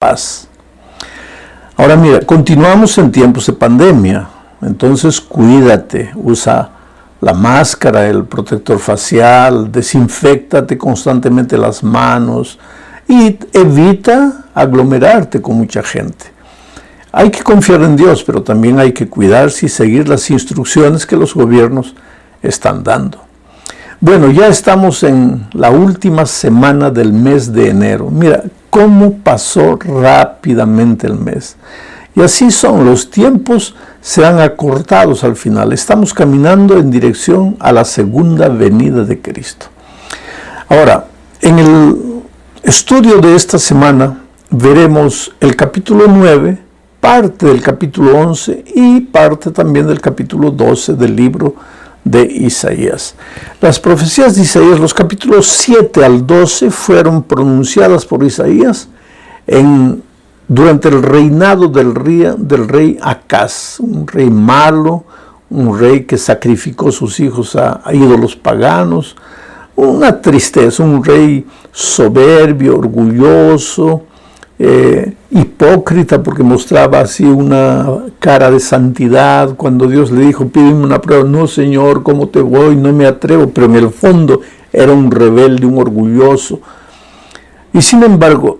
paz. Ahora mira, continuamos en tiempos de pandemia, entonces cuídate, usa la máscara, el protector facial, desinféctate constantemente las manos y evita aglomerarte con mucha gente. Hay que confiar en Dios, pero también hay que cuidarse y seguir las instrucciones que los gobiernos están dando. Bueno, ya estamos en la última semana del mes de enero. Mira cómo pasó rápidamente el mes. Y así son, los tiempos serán acortados al final. Estamos caminando en dirección a la segunda venida de Cristo. Ahora, en el estudio de esta semana veremos el capítulo 9, parte del capítulo 11 y parte también del capítulo 12 del libro de Isaías. Las profecías de Isaías, los capítulos 7 al 12, fueron pronunciadas por Isaías durante el reinado del rey Acaz, un rey malo, un rey que sacrificó sus hijos a ídolos paganos, una tristeza, un rey soberbio, orgulloso, hipócrita, porque mostraba así una cara de santidad. Cuando Dios le dijo, pídeme una prueba, no Señor, ¿cómo te voy? No me atrevo, pero en el fondo era un rebelde, un orgulloso. Y sin embargo,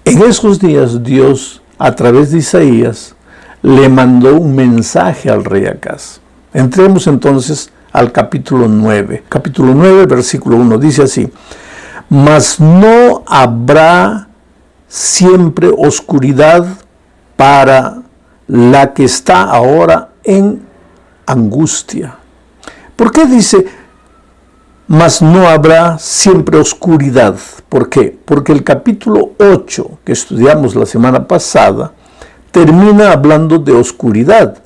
en esos días Dios, a través de Isaías, le mandó un mensaje al rey Acaz. Entremos entonces al capítulo 9. Capítulo 9, versículo 1, dice así: mas no habrá siempre oscuridad para la que está ahora en angustia. ¿Por qué dice, mas no habrá siempre oscuridad? ¿Por qué? Porque el capítulo 8, que estudiamos la semana pasada, termina hablando de oscuridad.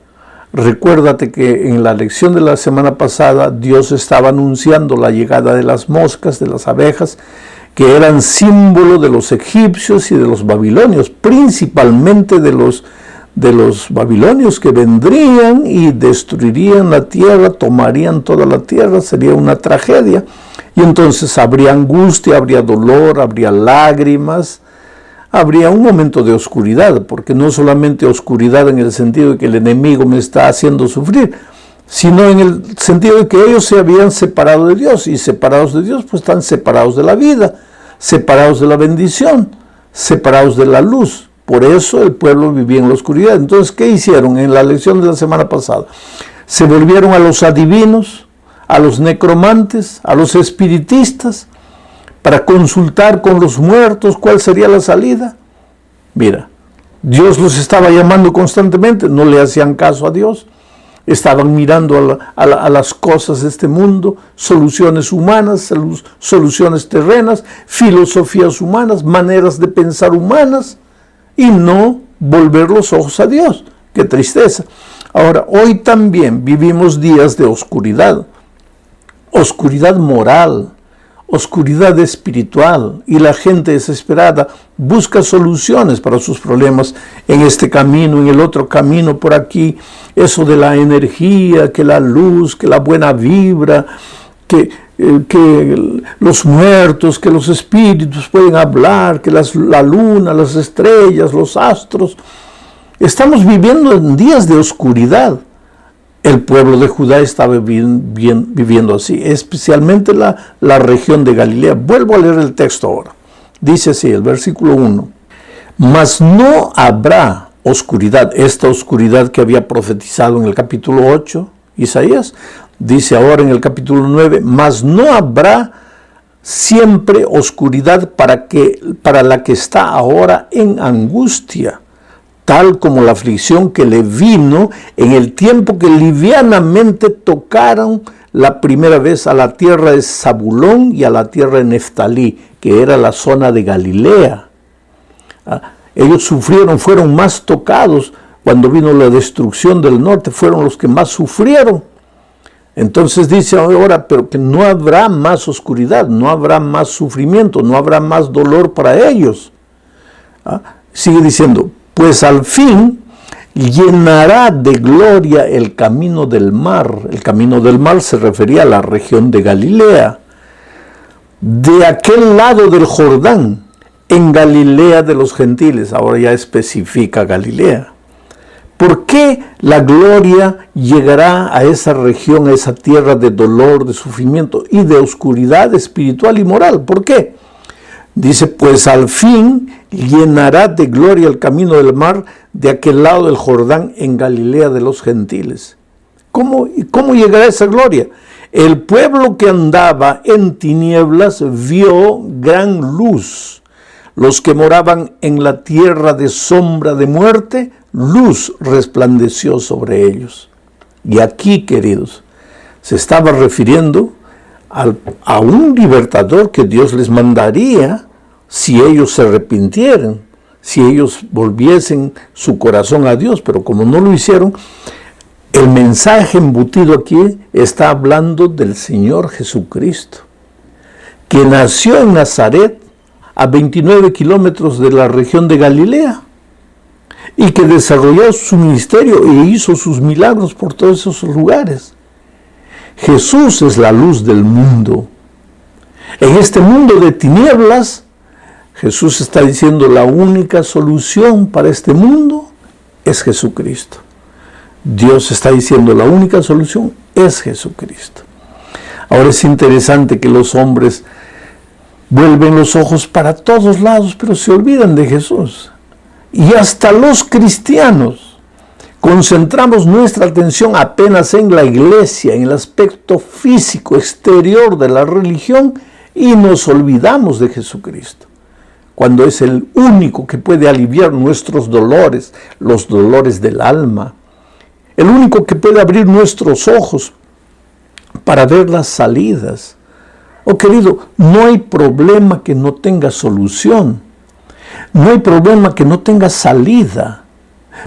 Recuérdate que en la lección de la semana pasada, Dios estaba anunciando la llegada de las moscas, de las abejas, que eran símbolo de los egipcios y de los babilonios, principalmente de los babilonios que vendrían y destruirían la tierra, tomarían toda la tierra, sería una tragedia. Y entonces habría angustia, habría dolor, habría lágrimas, habría un momento de oscuridad, porque no solamente oscuridad en el sentido de que el enemigo me está haciendo sufrir, sino en el sentido de que ellos se habían separado de Dios, y separados de Dios, pues están separados de la vida, separados de la bendición, separados de la luz. Por eso el pueblo vivía en la oscuridad. Entonces, ¿qué hicieron en la lección de la semana pasada? Se volvieron a los adivinos, a los necromantes, a los espiritistas, para consultar con los muertos cuál sería la salida. Mira, Dios los estaba llamando constantemente, no le hacían caso a Dios. Estaban mirando a las cosas de este mundo, soluciones humanas, soluciones terrenas, filosofías humanas, maneras de pensar humanas, y no volver los ojos a Dios. ¡Qué tristeza! Ahora, hoy también vivimos días de oscuridad, oscuridad moral, oscuridad espiritual, y la gente desesperada busca soluciones para sus problemas en este camino, en el otro camino, por aquí, eso de la energía, que la luz, que la buena vibra, que los muertos, que los espíritus pueden hablar, que la luna, las estrellas, los astros. Estamos viviendo en días de oscuridad. El pueblo de Judá estaba viviendo así, especialmente la región de Galilea. Vuelvo a leer el texto ahora. Dice así, el versículo 1. Mas no habrá oscuridad, esta oscuridad que había profetizado en el capítulo 8, Isaías, dice ahora en el capítulo 9, mas no habrá siempre oscuridad para la que está ahora en angustia, tal como la aflicción que le vino en el tiempo que livianamente tocaron la primera vez a la tierra de Zabulón y a la tierra de Neftalí, que era la zona de Galilea. Ellos sufrieron, fueron más tocados cuando vino la destrucción del norte, fueron los que más sufrieron. Entonces dice ahora, pero que no habrá más oscuridad, no habrá más sufrimiento, no habrá más dolor para ellos. Sigue diciendo, pues al fin llenará de gloria el camino del mar. El camino del mar se refería a la región de Galilea. De aquel lado del Jordán, en Galilea de los gentiles. Ahora ya especifica Galilea. ¿Por qué la gloria llegará a esa región, a esa tierra de dolor, de sufrimiento y de oscuridad espiritual y moral? ¿Por qué? Dice, pues al fin llenará de gloria el camino del mar de aquel lado del Jordán en Galilea de los gentiles. ¿Cómo llegará esa gloria? El pueblo que andaba en tinieblas vio gran luz. Los que moraban en la tierra de sombra de muerte, luz resplandeció sobre ellos. Y aquí, queridos, se estaba refiriendo a un libertador que Dios les mandaría si ellos se arrepintieran, si ellos volviesen su corazón a Dios. Pero como no lo hicieron, el mensaje embutido aquí está hablando del Señor Jesucristo, que nació en Nazaret, a 29 kilómetros de la región de Galilea, y que desarrolló su ministerio e hizo sus milagros por todos esos lugares. Jesús es la luz del mundo. En este mundo de tinieblas, Jesús está diciendo la única solución para este mundo es Jesucristo. Dios está diciendo la única solución es Jesucristo. Ahora es interesante que los hombres vuelven los ojos para todos lados, pero se olvidan de Jesús. Y hasta los cristianos concentramos nuestra atención apenas en la iglesia, en el aspecto físico, exterior de la religión, y nos olvidamos de Jesucristo, cuando es el único que puede aliviar nuestros dolores, los dolores del alma, el único que puede abrir nuestros ojos para ver las salidas. Oh, querido, no hay problema que no tenga solución. No hay problema que no tenga salida.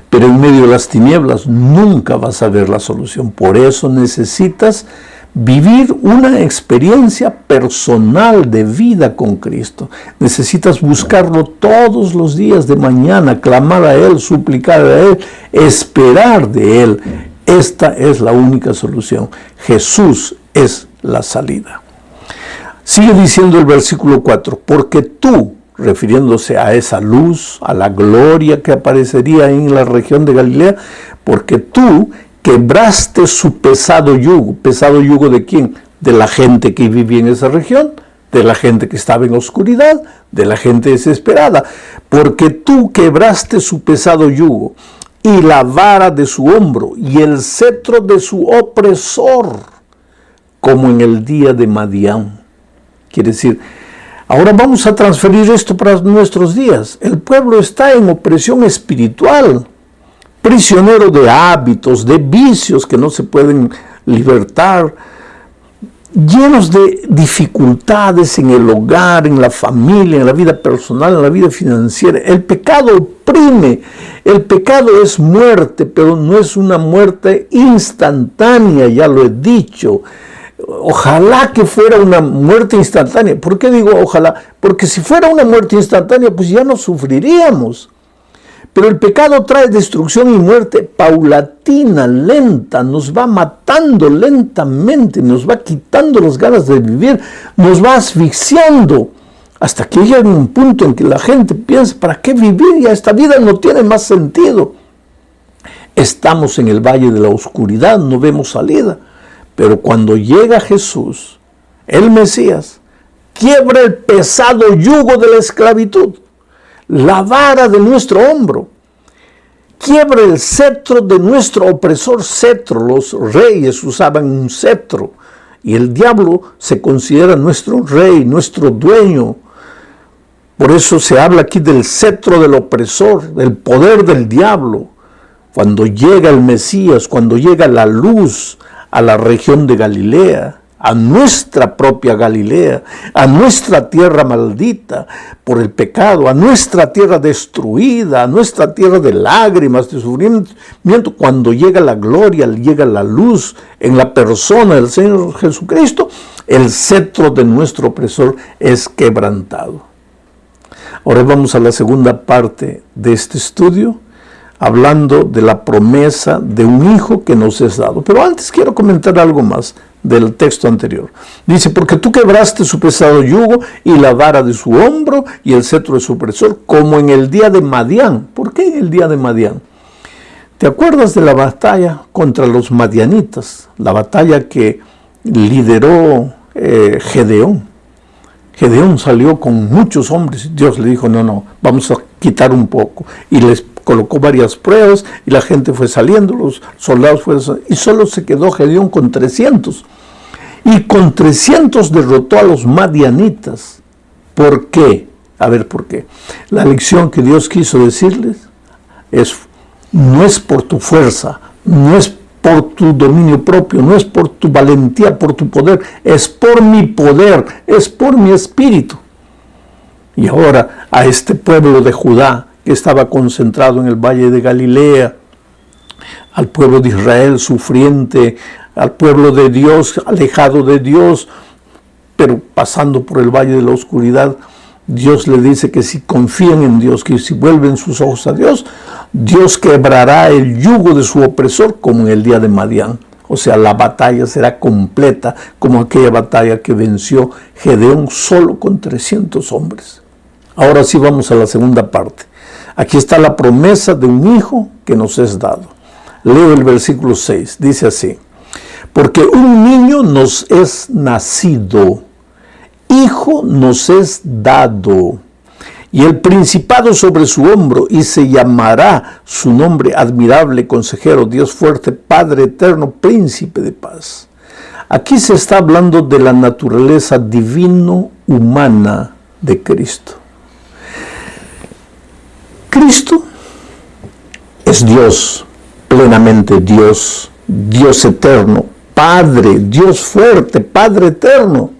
Pero en medio de las tinieblas nunca vas a ver la solución. Por eso necesitas vivir una experiencia personal de vida con Cristo. Necesitas buscarlo todos los días de mañana, clamar a Él, suplicar a Él, esperar de Él. Esta es la única solución. Jesús es la salida. Sigue diciendo el versículo 4, porque tú, refiriéndose a esa luz, a la gloria que aparecería en la región de Galilea, porque tú quebraste su pesado yugo. ¿Pesado yugo de quién? De la gente que vivía en esa región, de la gente que estaba en oscuridad, de la gente desesperada. Porque tú quebraste su pesado yugo y la vara de su hombro y el cetro de su opresor, como en el día de Madián. Quiere decir, ahora vamos a transferir esto para nuestros días. El pueblo está en opresión espiritual, prisionero de hábitos, de vicios que no se pueden libertar, llenos de dificultades en el hogar, en la familia, en la vida personal, en la vida financiera. El pecado oprime, el pecado es muerte, pero no es una muerte instantánea, ya lo he dicho. Ojalá que fuera una muerte instantánea. ¿Por qué digo ojalá? Porque si fuera una muerte instantánea, pues ya no sufriríamos. Pero el pecado trae destrucción y muerte paulatina, lenta, nos va matando lentamente, nos va quitando las ganas de vivir, nos va asfixiando, hasta que llega un punto en que la gente piensa, ¿para qué vivir? Ya esta vida no tiene más sentido. Estamos en el valle de la oscuridad, no vemos salida. Pero cuando llega Jesús, el Mesías, quiebra el pesado yugo de la esclavitud, la vara de nuestro hombro, quiebra el cetro de nuestro opresor. Cetro, los reyes usaban un cetro, y el diablo se considera nuestro rey, nuestro dueño. Por eso se habla aquí del cetro del opresor, del poder del diablo. Cuando llega el Mesías, cuando llega la luz a la región de Galilea, a nuestra propia Galilea, a nuestra tierra maldita por el pecado, a nuestra tierra destruida, a nuestra tierra de lágrimas, de sufrimiento, cuando llega la gloria, llega la luz en la persona del Señor Jesucristo, el cetro de nuestro opresor es quebrantado. Ahora vamos a la segunda parte de este estudio, hablando de la promesa de un hijo que nos es dado. Pero antes quiero comentar algo más del texto anterior. Dice, porque tú quebraste su pesado yugo y la vara de su hombro y el cetro de su opresor, como en el día de Madián. ¿Por qué en el día de Madián? ¿Te acuerdas de la batalla contra los madianitas? La batalla que lideró Gedeón. Gedeón salió con muchos hombres. Dios le dijo, no, vamos a quitar un poco. Y les colocó varias pruebas y la gente fue saliendo, los soldados fueron saliendo, y solo se quedó Gedeón con 300. Y con 300 derrotó a los madianitas. ¿Por qué? A ver, ¿por qué? La lección que Dios quiso decirles no es por tu fuerza, no es por tu dominio propio, no es por tu valentía, por tu poder, es por mi poder, es por mi espíritu. Y ahora a este pueblo de Judá, que estaba concentrado en el valle de Galilea, al pueblo de Israel sufriente, al pueblo de Dios, alejado de Dios, pero pasando por el valle de la oscuridad, Dios le dice que si confían en Dios, que si vuelven sus ojos a Dios, Dios quebrará el yugo de su opresor como en el día de Madián. O sea, la batalla será completa como aquella batalla que venció Gedeón solo con 300 hombres. Ahora sí vamos a la segunda parte. Aquí está la promesa de un hijo que nos es dado. Leo el versículo 6, dice así: porque un niño nos es nacido, hijo nos es dado, y el principado sobre su hombro, y se llamará su nombre admirable, consejero, Dios fuerte, Padre eterno, príncipe de paz. Aquí se está hablando de la naturaleza divino-humana de Cristo. Cristo es Dios, plenamente Dios, Dios eterno, Padre, Dios fuerte, Padre eterno,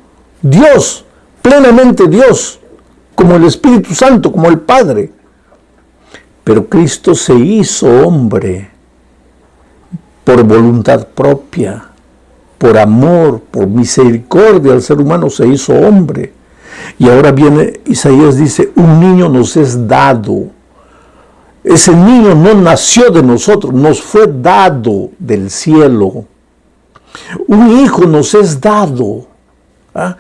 Dios, plenamente Dios, como el Espíritu Santo, como el Padre. Pero Cristo se hizo hombre por voluntad propia, por amor, por misericordia al ser humano se hizo hombre. Y ahora viene Isaías, dice, un niño nos es dado. Ese niño no nació de nosotros, nos fue dado del cielo. Un hijo nos es dado. ¿Ah?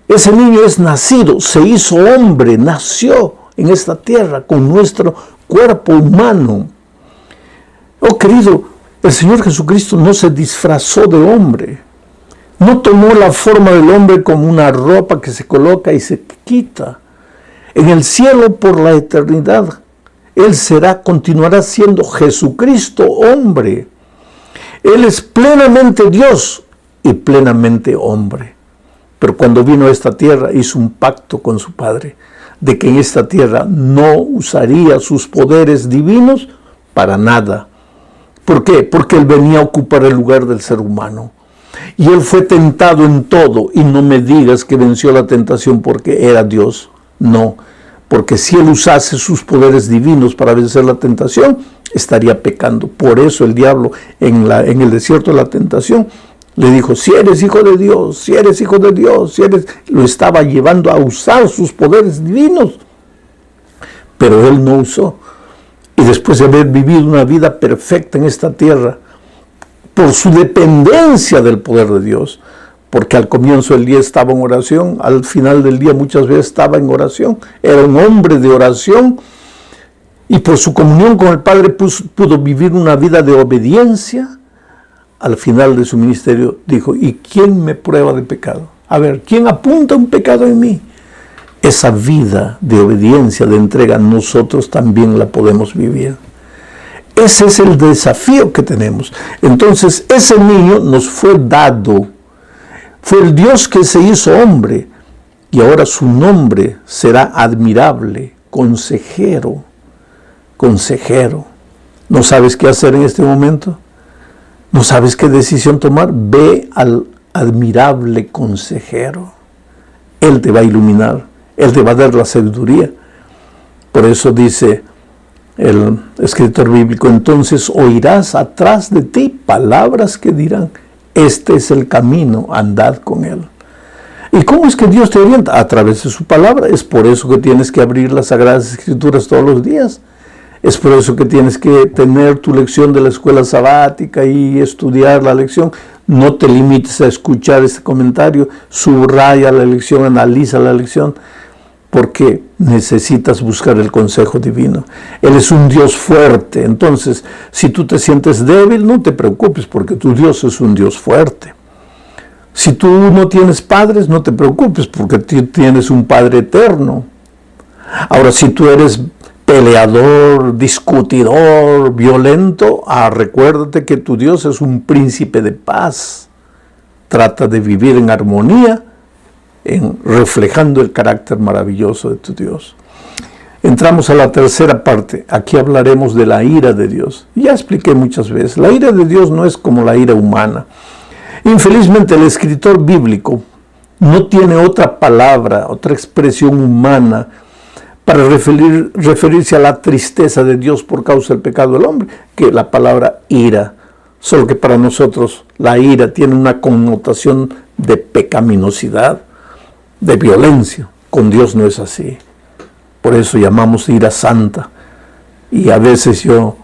Ese niño es nacido, se hizo hombre, nació en esta tierra con nuestro cuerpo humano. Oh querido, el Señor Jesucristo no se disfrazó de hombre. No tomó la forma del hombre como una ropa que se coloca y se quita. En el cielo por la eternidad, Él continuará siendo Jesucristo hombre. Él es plenamente Dios y plenamente hombre. Pero cuando vino a esta tierra hizo un pacto con su Padre de que en esta tierra no usaría sus poderes divinos para nada. ¿Por qué? Porque Él venía a ocupar el lugar del ser humano. Y Él fue tentado en todo. Y no me digas que venció la tentación porque era Dios. No, porque si Él usase sus poderes divinos para vencer la tentación, estaría pecando. Por eso el diablo en el desierto de la tentación le dijo, si eres hijo de Dios, si eres hijo de Dios, lo estaba llevando a usar sus poderes divinos. Pero Él no usó. Y después de haber vivido una vida perfecta en esta tierra, por su dependencia del poder de Dios, porque al comienzo del día estaba en oración, al final del día muchas veces estaba en oración, era un hombre de oración, y por su comunión con el Padre pudo vivir una vida de obediencia. Al final de su ministerio dijo, ¿y quién me prueba de pecado? A ver, ¿quién apunta un pecado en mí? Esa vida de obediencia, de entrega, nosotros también la podemos vivir. Ese es el desafío que tenemos. Entonces, ese niño nos fue dado. Fue el Dios que se hizo hombre. Y ahora su nombre será admirable, consejero. Consejero. ¿No sabes qué hacer en este momento? ¿No sabes qué decisión tomar? Ve al admirable consejero. Él te va a iluminar. Él te va a dar la sabiduría. Por eso dice el escritor bíblico, entonces oirás atrás de ti palabras que dirán, este es el camino, andad con él. ¿Y cómo es que Dios te orienta? A través de su palabra. Es por eso que tienes que abrir las Sagradas Escrituras todos los días. Es por eso que tienes que tener tu lección de la escuela sabática y estudiar la lección. No te limites a escuchar este comentario, subraya la lección, analiza la lección, porque necesitas buscar el consejo divino. Él es un Dios fuerte, entonces si tú te sientes débil, no te preocupes, porque tu Dios es un Dios fuerte. Si tú no tienes padres, no te preocupes, porque tú tienes un Padre eterno. Ahora, si tú eres peleador, discutidor, violento, recuérdate que tu Dios es un príncipe de paz. Trata de vivir en armonía, reflejando el carácter maravilloso de tu Dios. Entramos a la tercera parte. Aquí hablaremos de la ira de Dios. Ya expliqué muchas veces, la ira de Dios no es como la ira humana. Infelizmente, el escritor bíblico no tiene otra palabra, otra expresión humana para referirse a la tristeza de Dios por causa del pecado del hombre, que la palabra ira. Solo que para nosotros la ira tiene una connotación de pecaminosidad, de violencia. Con Dios no es así. Por eso llamamos ira santa. Y a veces yo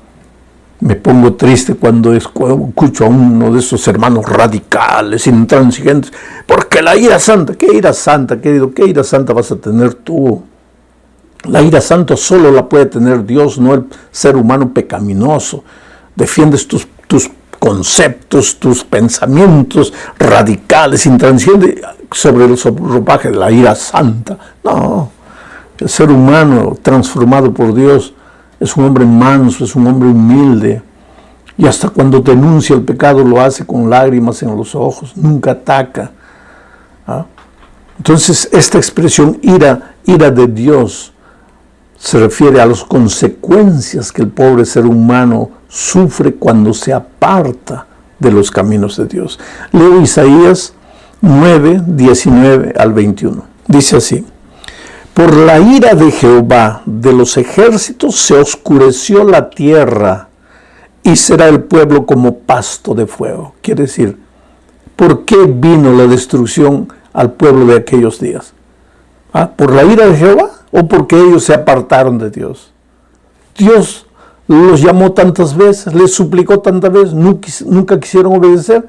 me pongo triste cuando escucho a uno de esos hermanos radicales, intransigentes, porque la ira santa, ¿qué ira santa, querido? ¿Qué ira santa vas a tener tú? La ira santa solo la puede tener Dios, no el ser humano pecaminoso. Defiendes tus conceptos, tus pensamientos radicales, intransigentes, sobre el ropaje de la ira santa. No, el ser humano transformado por Dios es un hombre manso, es un hombre humilde, y hasta cuando denuncia el pecado lo hace con lágrimas en los ojos, nunca ataca. Entonces, esta expresión ira de Dios se refiere a las consecuencias que el pobre ser humano sufre cuando se aparta de los caminos de Dios. Leo Isaías 9, 19 al 21. Dice así: por la ira de Jehová de los ejércitos se oscureció la tierra y será el pueblo como pasto de fuego. Quiere decir, ¿por qué vino la destrucción al pueblo de aquellos días? ¿Por la ira de Jehová o porque ellos se apartaron de Dios? Dios los llamó tantas veces, les suplicó tantas veces, nunca quisieron obedecer.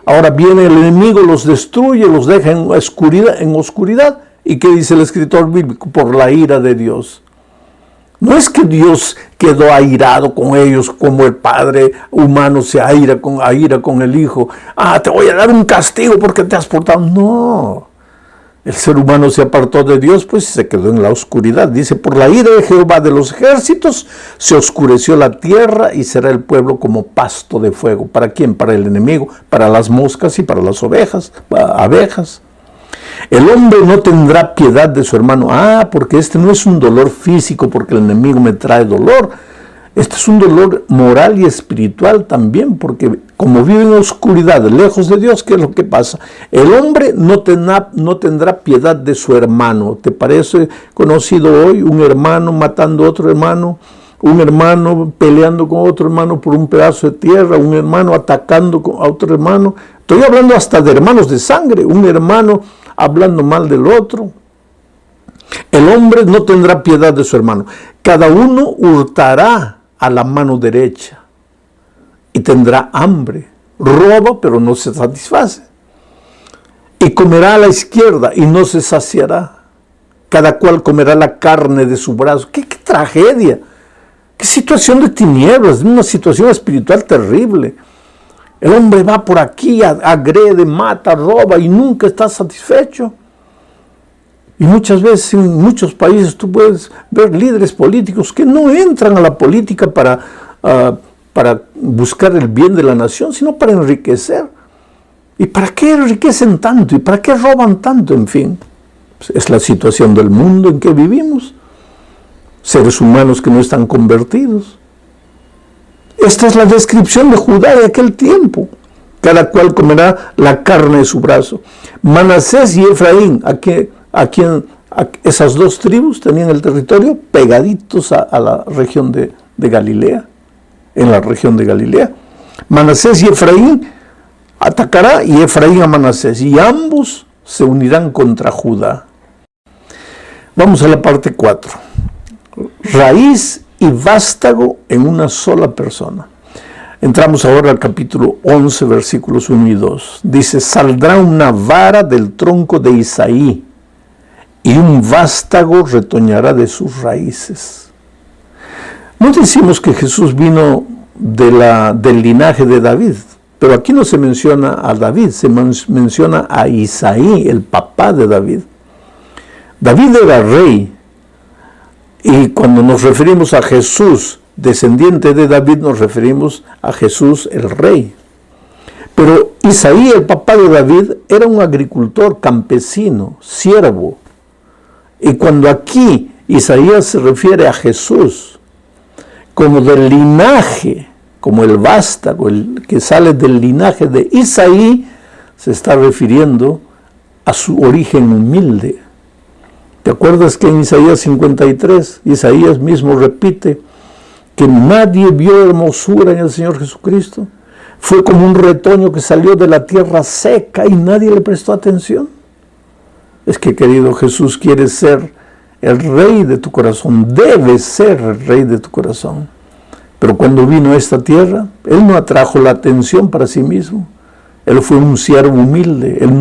Ahora viene el enemigo, los destruye, los deja en oscuridad. ¿Y qué dice el escritor bíblico? Por la ira de Dios. No es que Dios quedó airado con ellos como el padre humano se aira con el hijo. Te voy a dar un castigo porque te has portado. No. El ser humano se apartó de Dios, pues se quedó en la oscuridad. Dice, por la ira de Jehová de los ejércitos se oscureció la tierra y será el pueblo como pasto de fuego. ¿Para quién? Para el enemigo, para las moscas y para las abejas. El hombre no tendrá piedad de su hermano. Porque este no es un dolor físico, porque el enemigo me trae dolor. Este es un dolor moral y espiritual también, porque como vive en oscuridad, lejos de Dios, ¿qué es lo que pasa? El hombre no tendrá piedad de su hermano. ¿Te parece conocido hoy un hermano matando a otro hermano? Un hermano peleando con otro hermano por un pedazo de tierra, un hermano atacando a otro hermano. Estoy hablando hasta de hermanos de sangre, un hermano hablando mal del otro. El hombre no tendrá piedad de su hermano. Cada uno hurtará a la mano derecha y tendrá hambre. Roba, pero no se satisface. Y comerá a la izquierda y no se saciará. Cada cual comerá la carne de su brazo. ¡Qué tragedia! ¡Qué situación de tinieblas! Una situación espiritual terrible. El hombre va por aquí, agrede, mata, roba y nunca está satisfecho. Y muchas veces en muchos países tú puedes ver líderes políticos que no entran a la política para buscar el bien de la nación, sino para enriquecer. ¿Y para qué enriquecen tanto? ¿Y para qué roban tanto? En fin, es la situación del mundo en que vivimos. Seres humanos que no están convertidos. Esta es la descripción de Judá de aquel tiempo. Cada cual comerá la carne de su brazo. Manasés y Efraín, esas dos tribus tenían el territorio pegaditos a la región de Galilea, en la región de Galilea. Manasés y Efraín atacará y Efraín a Manasés, y ambos se unirán contra Judá. Vamos a la parte 4. Raíz y vástago en una sola persona. Entramos ahora al capítulo 11, versículos 1 y 2. Dice, saldrá una vara del tronco de Isaí, y un vástago retoñará de sus raíces. No decimos que Jesús vino del linaje de David, pero aquí no se menciona a David, se menciona a Isaí, el papá de David. David era rey, y cuando nos referimos a Jesús, descendiente de David, nos referimos a Jesús el rey. Pero Isaí, el papá de David, era un agricultor, campesino, siervo. Y cuando aquí Isaías se refiere a Jesús como del linaje, como el vástago, el que sale del linaje de Isaí, se está refiriendo a su origen humilde. ¿Te acuerdas que en Isaías 53, Isaías mismo repite que nadie vio hermosura en el Señor Jesucristo? Fue como un retoño que salió de la tierra seca y nadie le prestó atención. Es que, querido, Jesús quiere ser el rey de tu corazón, debe ser el rey de tu corazón. Pero cuando vino a esta tierra, Él no atrajo la atención para sí mismo. Él fue un siervo humilde. Él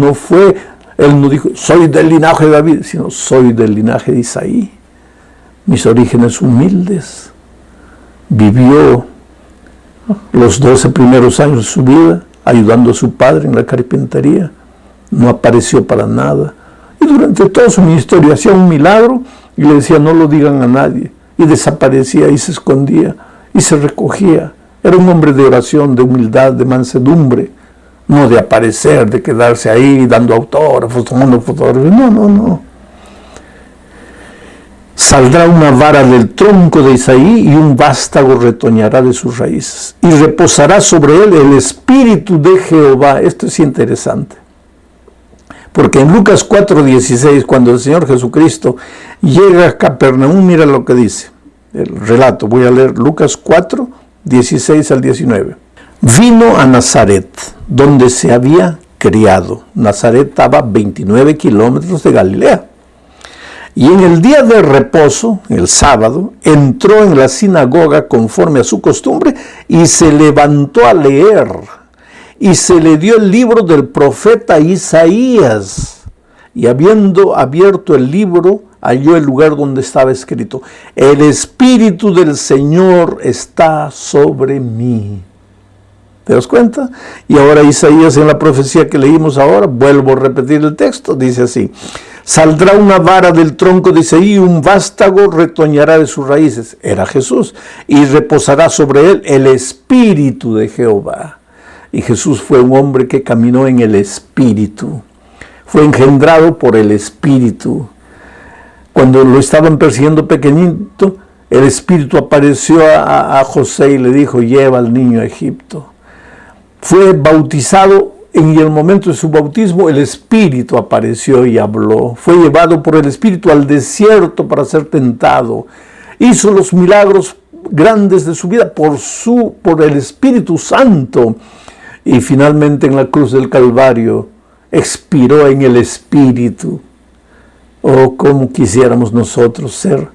no dijo, soy del linaje de David, sino soy del linaje de Isaí. Mis orígenes humildes. Vivió los 12 primeros años de su vida ayudando a su padre en la carpintería. No apareció para nada. Y durante todo su ministerio hacía un milagro y le decía, no lo digan a nadie. Y desaparecía y se escondía y se recogía. Era un hombre de oración, de humildad, de mansedumbre. No de aparecer, de quedarse ahí dando autógrafos, tomando fotografías. No. Saldrá una vara del tronco de Isaí y un vástago retoñará de sus raíces. Y reposará sobre él el espíritu de Jehová. Esto es interesante. Porque en Lucas 4:16, cuando el Señor Jesucristo llega a Capernaum, mira lo que dice el relato. Voy a leer Lucas 4:16 al 19. Vino a Nazaret, donde se había criado. Nazaret estaba a 29 kilómetros de Galilea. Y en el día de reposo, el sábado, entró en la sinagoga conforme a su costumbre y se levantó a leer. Y se le dio el libro del profeta Isaías. Y habiendo abierto el libro, halló el lugar donde estaba escrito, el Espíritu del Señor está sobre mí. ¿Te das cuenta? Y ahora Isaías, en la profecía que leímos ahora, vuelvo a repetir el texto, dice así, saldrá una vara del tronco de Isaí y un vástago retoñará de sus raíces. Era Jesús. Y reposará sobre él el Espíritu de Jehová. Y Jesús fue un hombre que caminó en el Espíritu. Fue engendrado por el Espíritu. Cuando lo estaban persiguiendo pequeñito, el Espíritu apareció a José y le dijo, lleva al niño a Egipto. Fue bautizado, en el momento de su bautismo el Espíritu apareció y habló. Fue llevado por el Espíritu al desierto para ser tentado. Hizo los milagros grandes de su vida por el Espíritu Santo. Y finalmente en la cruz del Calvario expiró en el Espíritu. Oh, cómo quisiéramos nosotros ser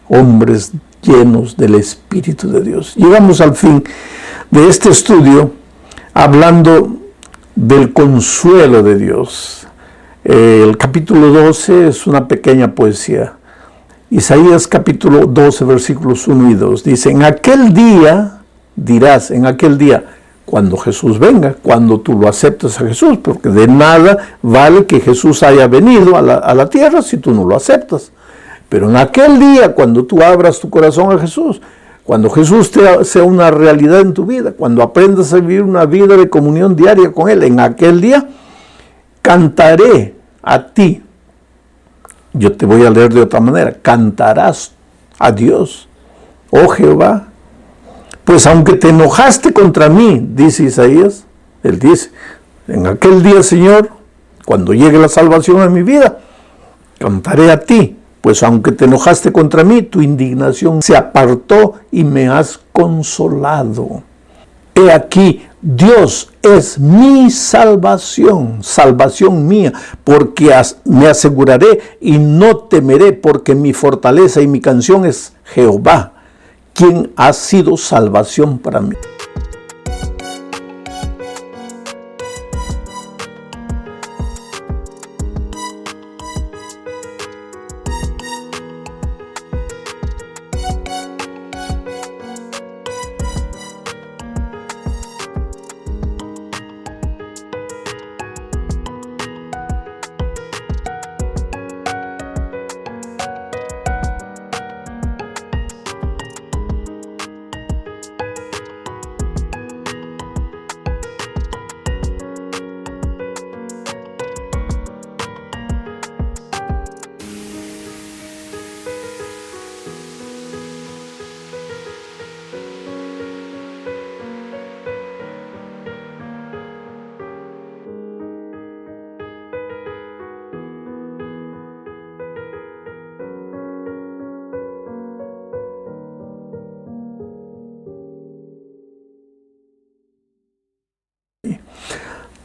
hombres llenos del Espíritu de Dios. Llegamos al fin de este estudio hablando del consuelo de Dios. El capítulo 12 es una pequeña poesía. Isaías capítulo 12, versículos 1 y 2. Dice, en aquel día, dirás, en aquel día, cuando Jesús venga, cuando tú lo aceptes a Jesús, porque de nada vale que Jesús haya venido a la tierra si tú no lo aceptas. Pero en aquel día, cuando tú abras tu corazón a Jesús, cuando Jesús sea una realidad en tu vida, cuando aprendas a vivir una vida de comunión diaria con Él, en aquel día cantaré a ti. Yo te voy a leer de otra manera. Cantarás a Dios, oh Jehová. Pues aunque te enojaste contra mí, dice Isaías, él dice, en aquel día, Señor, cuando llegue la salvación a mi vida, cantaré a ti. Pues aunque te enojaste contra mí, tu indignación se apartó y me has consolado. He aquí, Dios es mi salvación, salvación mía, porque me aseguraré y no temeré, porque mi fortaleza y mi canción es Jehová, quien ha sido salvación para mí.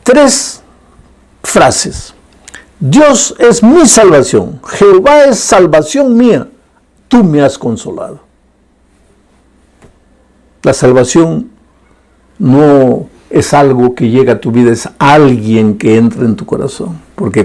Tres frases. Dios es mi salvación. Jehová es salvación mía. Tú me has consolado. La salvación no es algo que llega a tu vida, es alguien que entra en tu corazón. Porque